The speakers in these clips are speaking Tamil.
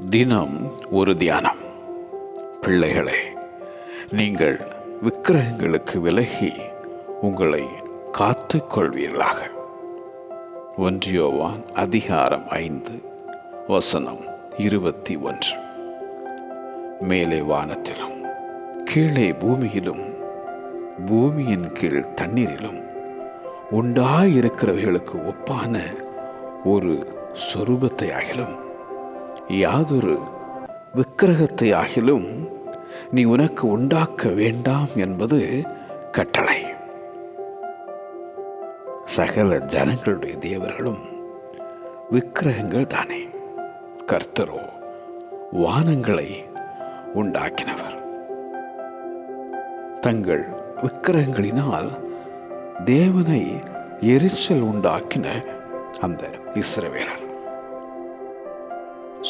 தினம் ஒரு தியானம். பிள்ளைகளே, நீங்கள் விக்கிரகங்களுக்கு விலகி உங்களை காத்து கொள்வீர்களாக. 1 யோவான் அதிகாரம் 5 வசனம் 21. மேலே வானத்திலும் கீழே பூமியிலும் பூமியின் கீழ் தண்ணீரிலும் உண்டாயிருக்கிறவைகளுக்கு ஒப்பான ஒரு சொரூபத்தை ஆகிலும் யாதொரு விக்கிரகத்தை ஆகிலும் நீ உனக்கு உண்டாக்க வேண்டாம் என்பது கட்டளை. சகல ஜனங்களுடைய தேவர்களும் விக்கிரகங்கள் தானே, கர்த்தரோ வானங்களை உண்டாக்கினவர். தங்கள் விக்கிரகங்களினால் தேவனை எரிச்சல் உண்டாக்கின அந்த இஸ்ரவேலர்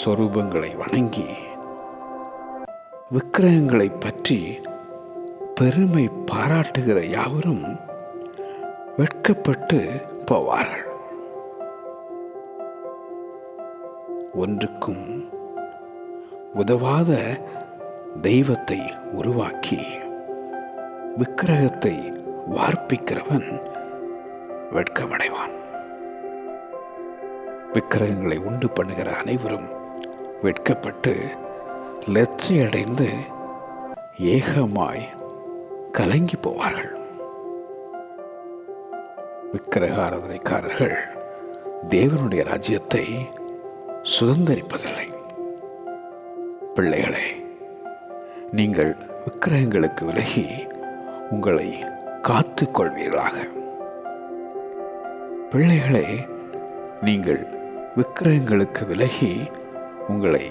சொரூபங்களை வணங்கி விக்கிரகங்களை பற்றி பெருமை பாராட்டுகிற யாவரும் வெட்கப்பட்டு போவார்கள். ஒன்றுக்கும் உதவாத தெய்வத்தை உருவாக்கி விக்கிரகத்தை வார்ப்பிக்கிறவன் வெட்கமடைவான். விக்கிரகங்களை உண்டு பண்ணுகிற அனைவரும் வெட்கப்பட்டு லட்சியடைந்து ஏகமாய் கலங்கி போவார்கள். விக்கிரக ஆராதனைக்காரர்கள் தேவனுடைய ராஜ்யத்தை சுதந்தரிப்பதில்லை. பிள்ளைகளே, நீங்கள் விக்கிரகங்களுக்கு விலகி உங்களை காத்து கொள்வீர்களாக. பிள்ளைகளே, நீங்கள் விக்கிரகங்களுக்கு விலகி உங்களை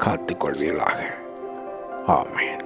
காத்து கொள்வீர்களாக. ஆமென்.